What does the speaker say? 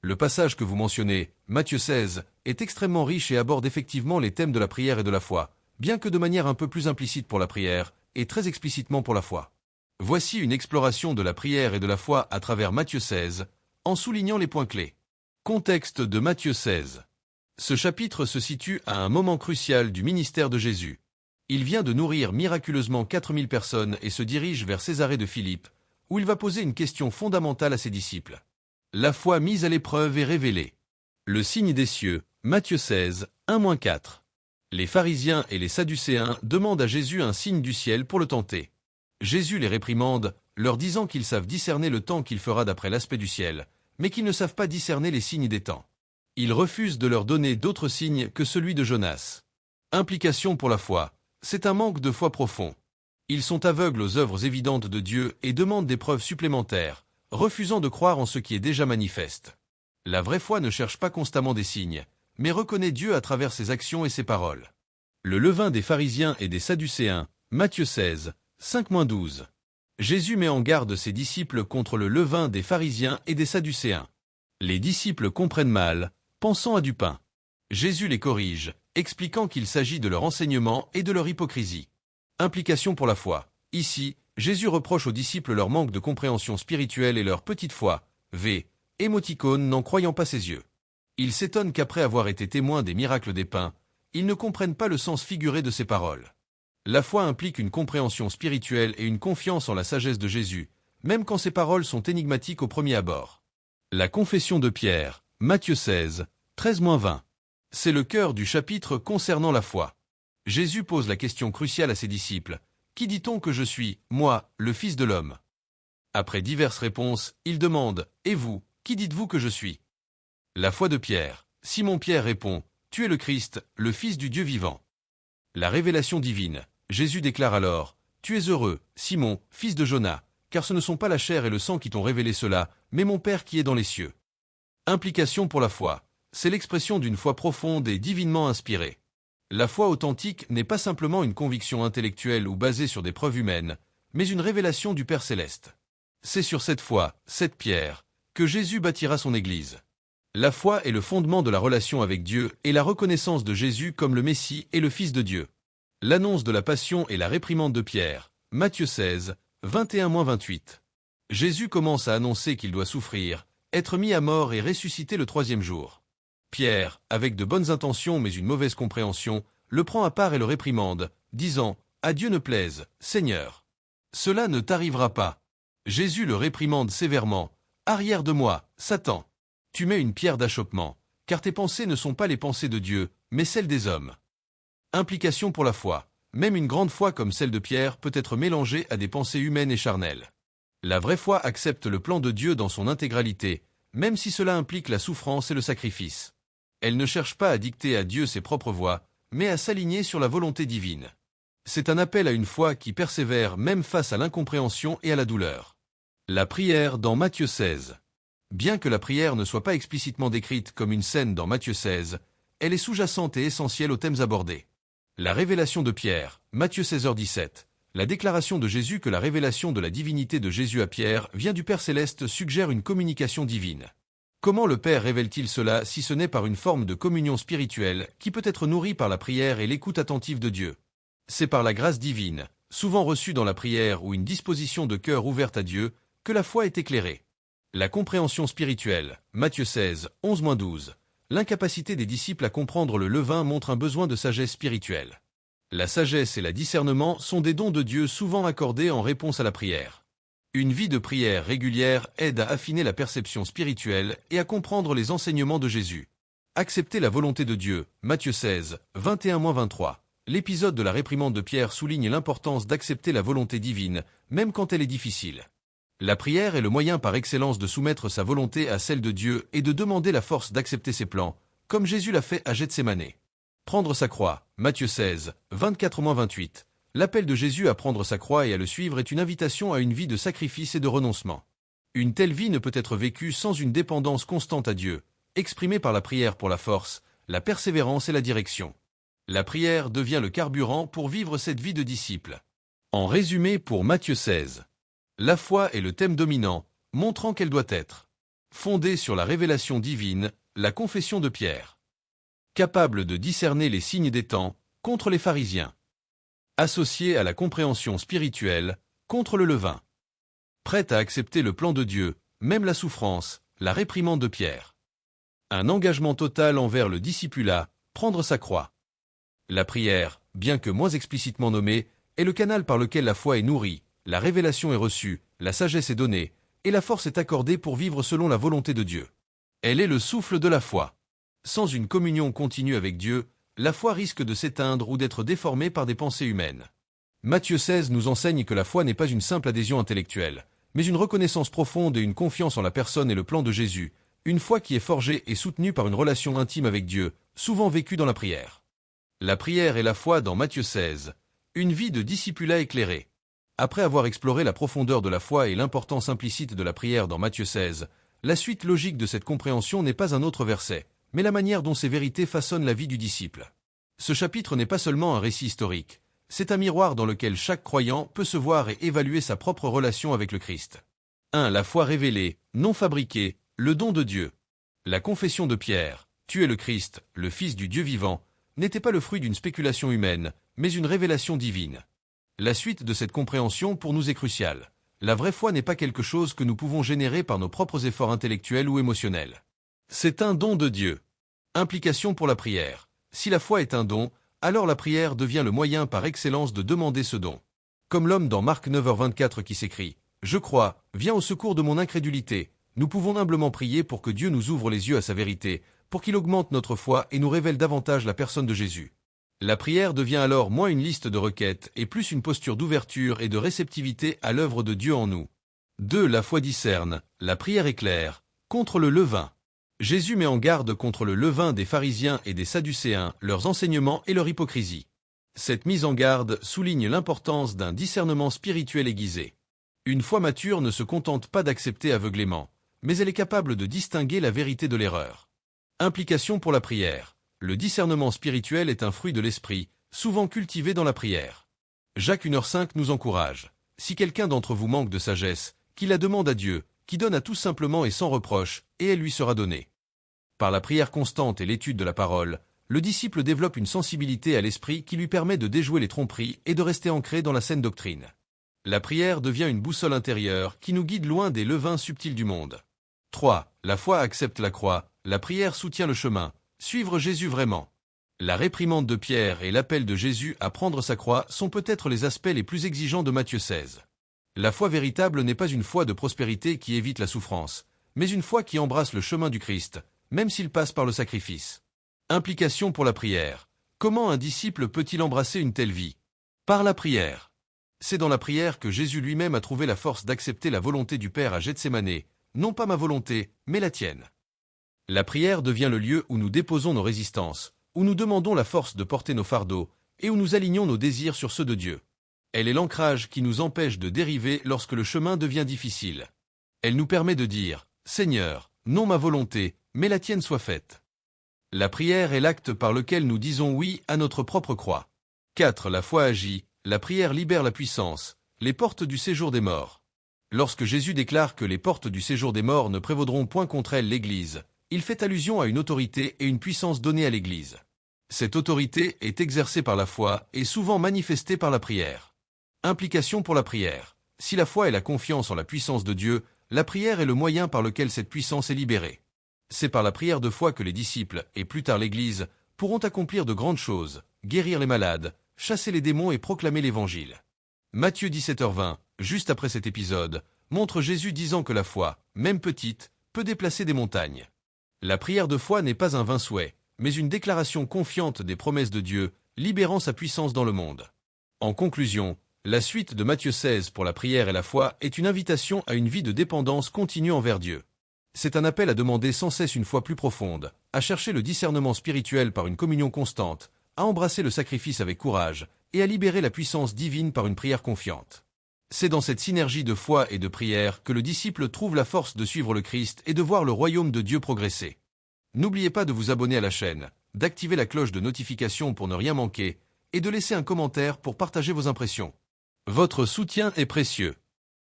Le passage que vous mentionnez, Matthieu 16, est extrêmement riche et aborde effectivement les thèmes de la prière et de la foi, bien que de manière un peu plus implicite pour la prière, et très explicitement pour la foi. Voici une exploration de la prière et de la foi à travers Matthieu 16, en soulignant les points clés. Contexte de Matthieu 16. Ce chapitre se situe à un moment crucial du ministère de Jésus. Il vient de nourrir miraculeusement 4000 personnes et se dirige vers Césarée de Philippe, où il va poser une question fondamentale à ses disciples. La foi mise à l'épreuve est révélée. Le signe des cieux, Matthieu 16, 1-4. Les pharisiens et les sadducéens demandent à Jésus un signe du ciel pour le tenter. Jésus les réprimande, leur disant qu'ils savent discerner le temps qu'il fera d'après l'aspect du ciel, mais qu'ils ne savent pas discerner les signes des temps. Il refuse de leur donner d'autres signes que celui de Jonas. Implication pour la foi. C'est un manque de foi profond. Ils sont aveugles aux œuvres évidentes de Dieu et demandent des preuves supplémentaires, refusant de croire en ce qui est déjà manifeste. La vraie foi ne cherche pas constamment des signes, mais reconnaît Dieu à travers ses actions et ses paroles. Le levain des pharisiens et des sadducéens, Matthieu 16, 5-12. Jésus met en garde ses disciples contre le levain des pharisiens et des sadducéens. Les disciples comprennent mal, pensant à du pain. Jésus les corrige, expliquant qu'il s'agit de leur enseignement et de leur hypocrisie. Implication pour la foi. Ici, Jésus reproche aux disciples leur manque de compréhension spirituelle et leur petite foi, émoticône n'en croyant pas ses yeux. Il s'étonne qu'après avoir été témoin des miracles des pains, ils ne comprennent pas le sens figuré de ces paroles. La foi implique une compréhension spirituelle et une confiance en la sagesse de Jésus, même quand ses paroles sont énigmatiques au premier abord. La confession de Pierre, Matthieu 16, 13-20. C'est le cœur du chapitre concernant la foi. Jésus pose la question cruciale à ses disciples. Qui dit-on que je suis, moi, le Fils de l'homme? Après diverses réponses, il demande, et vous, qui dites-vous que je suis? La foi de Pierre. Simon-Pierre répond, tu es le Christ, le Fils du Dieu vivant. La révélation divine. Jésus déclare alors, tu es heureux, Simon, fils de Jonas, car ce ne sont pas la chair et le sang qui t'ont révélé cela, mais mon Père qui est dans les cieux. Implication pour la foi. C'est l'expression d'une foi profonde et divinement inspirée. La foi authentique n'est pas simplement une conviction intellectuelle ou basée sur des preuves humaines, mais une révélation du Père céleste. C'est sur cette foi, cette pierre, que Jésus bâtira son Église. La foi est le fondement de la relation avec Dieu et la reconnaissance de Jésus comme le Messie et le Fils de Dieu. L'annonce de la passion et la réprimande de Pierre, Matthieu 16, 21-28. Jésus commence à annoncer qu'il doit souffrir, être mis à mort et ressusciter le troisième jour. Pierre, avec de bonnes intentions mais une mauvaise compréhension, le prend à part et le réprimande, disant « À Dieu ne plaise, Seigneur. Cela ne t'arrivera pas. » Jésus le réprimande sévèrement « Arrière de moi, Satan. Tu mets une pierre d'achoppement, car tes pensées ne sont pas les pensées de Dieu, mais celles des hommes. » Implication pour la foi. Même une grande foi comme celle de Pierre peut être mélangée à des pensées humaines et charnelles. La vraie foi accepte le plan de Dieu dans son intégralité, même si cela implique la souffrance et le sacrifice. Elle ne cherche pas à dicter à Dieu ses propres voies, mais à s'aligner sur la volonté divine. C'est un appel à une foi qui persévère même face à l'incompréhension et à la douleur. La prière dans Matthieu 16. Bien que la prière ne soit pas explicitement décrite comme une scène dans Matthieu 16, elle est sous-jacente et essentielle aux thèmes abordés. La révélation de Pierre, Matthieu 16h17. La déclaration de Jésus que la révélation de la divinité de Jésus à Pierre vient du Père céleste suggère une communication divine. Comment le Père révèle-t-il cela si ce n'est par une forme de communion spirituelle qui peut être nourrie par la prière et l'écoute attentive de Dieu? C'est par la grâce divine, souvent reçue dans la prière ou une disposition de cœur ouverte à Dieu, que la foi est éclairée. La compréhension spirituelle, Matthieu 16, 11-12. L'incapacité des disciples à comprendre le levain montre un besoin de sagesse spirituelle. La sagesse et le discernement sont des dons de Dieu souvent accordés en réponse à la prière. Une vie de prière régulière aide à affiner la perception spirituelle et à comprendre les enseignements de Jésus. Accepter la volonté de Dieu, Matthieu 16, 21-23. L'épisode de la réprimande de Pierre souligne l'importance d'accepter la volonté divine, même quand elle est difficile. La prière est le moyen par excellence de soumettre sa volonté à celle de Dieu et de demander la force d'accepter ses plans, comme Jésus l'a fait à Gethsémane. Prendre sa croix, Matthieu 16, 24-28. L'appel de Jésus à prendre sa croix et à le suivre est une invitation à une vie de sacrifice et de renoncement. Une telle vie ne peut être vécue sans une dépendance constante à Dieu, exprimée par la prière pour la force, la persévérance et la direction. La prière devient le carburant pour vivre cette vie de disciple. En résumé pour Matthieu 16. La foi est le thème dominant, montrant qu'elle doit être Fondée sur la révélation divine, la confession de Pierre. Capable de discerner les signes des temps, contre les pharisiens. Associée à la compréhension spirituelle, contre le levain. Prête à accepter le plan de Dieu, même la souffrance, la réprimande de Pierre. Un engagement total envers le discipulat, prendre sa croix. La prière, bien que moins explicitement nommée, est le canal par lequel la foi est nourrie, la révélation est reçue, la sagesse est donnée, et la force est accordée pour vivre selon la volonté de Dieu. Elle est le souffle de la foi. Sans une communion continue avec Dieu, la foi risque de s'éteindre ou d'être déformée par des pensées humaines. Matthieu 16 nous enseigne que la foi n'est pas une simple adhésion intellectuelle, mais une reconnaissance profonde et une confiance en la personne et le plan de Jésus, une foi qui est forgée et soutenue par une relation intime avec Dieu, souvent vécue dans la prière. La prière et la foi dans Matthieu 16, une vie de discipulat éclairé. Après avoir exploré la profondeur de la foi et l'importance implicite de la prière dans Matthieu 16, la suite logique de cette compréhension n'est pas un autre verset, mais la manière dont ces vérités façonnent la vie du disciple. Ce chapitre n'est pas seulement un récit historique, c'est un miroir dans lequel chaque croyant peut se voir et évaluer sa propre relation avec le Christ. 1. La foi révélée, non fabriquée, le don de Dieu. La confession de Pierre, « Tu es le Christ, le Fils du Dieu vivant », n'était pas le fruit d'une spéculation humaine, mais une révélation divine. La suite de cette compréhension pour nous est cruciale. La vraie foi n'est pas quelque chose que nous pouvons générer par nos propres efforts intellectuels ou émotionnels. C'est un don de Dieu. Implication pour la prière. Si la foi est un don, alors la prière devient le moyen par excellence de demander ce don. Comme l'homme dans Marc 9h24 qui s'écrie « Je crois, viens au secours de mon incrédulité », nous pouvons humblement prier pour que Dieu nous ouvre les yeux à sa vérité, pour qu'il augmente notre foi et nous révèle davantage la personne de Jésus. La prière devient alors moins une liste de requêtes et plus une posture d'ouverture et de réceptivité à l'œuvre de Dieu en nous. 2. La foi discerne, la prière éclaire, contre le levain. Jésus met en garde contre le levain des pharisiens et des sadducéens, leurs enseignements et leur hypocrisie. Cette mise en garde souligne l'importance d'un discernement spirituel aiguisé. Une foi mature ne se contente pas d'accepter aveuglément, mais elle est capable de distinguer la vérité de l'erreur. Implication pour la prière. Le discernement spirituel est un fruit de l'esprit, souvent cultivé dans la prière. Jacques 1h5 nous encourage. Si quelqu'un d'entre vous manque de sagesse, qu'il la demande à Dieu, qui donne à tous simplement et sans reproche, et elle lui sera donnée. Par la prière constante et l'étude de la parole, le disciple développe une sensibilité à l'esprit qui lui permet de déjouer les tromperies et de rester ancré dans la saine doctrine. La prière devient une boussole intérieure qui nous guide loin des levains subtils du monde. 3. La foi accepte la croix, la prière soutient le chemin. Suivre Jésus vraiment. La réprimande de Pierre et l'appel de Jésus à prendre sa croix sont peut-être les aspects les plus exigeants de Matthieu 16. La foi véritable n'est pas une foi de prospérité qui évite la souffrance, mais une foi qui embrasse le chemin du Christ, même s'il passe par le sacrifice. Implication pour la prière. Comment un disciple peut-il embrasser une telle vie? Par la prière. C'est dans la prière que Jésus lui-même a trouvé la force d'accepter la volonté du Père à Gethsémanée, non pas ma volonté, mais la tienne. La prière devient le lieu où nous déposons nos résistances, où nous demandons la force de porter nos fardeaux, et où nous alignons nos désirs sur ceux de Dieu. Elle est l'ancrage qui nous empêche de dériver lorsque le chemin devient difficile. Elle nous permet de dire « Seigneur, non ma volonté, mais la tienne soit faite ». La prière est l'acte par lequel nous disons oui à notre propre croix. 4. La foi agit, la prière libère la puissance, les portes du séjour des morts. Lorsque Jésus déclare que les portes du séjour des morts ne prévaudront point contre elles l'Église, il fait allusion à une autorité et une puissance donnée à l'Église. Cette autorité est exercée par la foi et souvent manifestée par la prière. Implication pour la prière. Si la foi est la confiance en la puissance de Dieu, la prière est le moyen par lequel cette puissance est libérée. C'est par la prière de foi que les disciples, et plus tard l'Église, pourront accomplir de grandes choses, guérir les malades, chasser les démons et proclamer l'Évangile. Matthieu 17h20, juste après cet épisode, montre Jésus disant que la foi, même petite, peut déplacer des montagnes. La prière de foi n'est pas un vain souhait, mais une déclaration confiante des promesses de Dieu, libérant sa puissance dans le monde. En conclusion, la suite de Matthieu 16 pour la prière et la foi est une invitation à une vie de dépendance continue envers Dieu. C'est un appel à demander sans cesse une foi plus profonde, à chercher le discernement spirituel par une communion constante, à embrasser le sacrifice avec courage et à libérer la puissance divine par une prière confiante. C'est dans cette synergie de foi et de prière que le disciple trouve la force de suivre le Christ et de voir le royaume de Dieu progresser. N'oubliez pas de vous abonner à la chaîne, d'activer la cloche de notification pour ne rien manquer et de laisser un commentaire pour partager vos impressions. Votre soutien est précieux.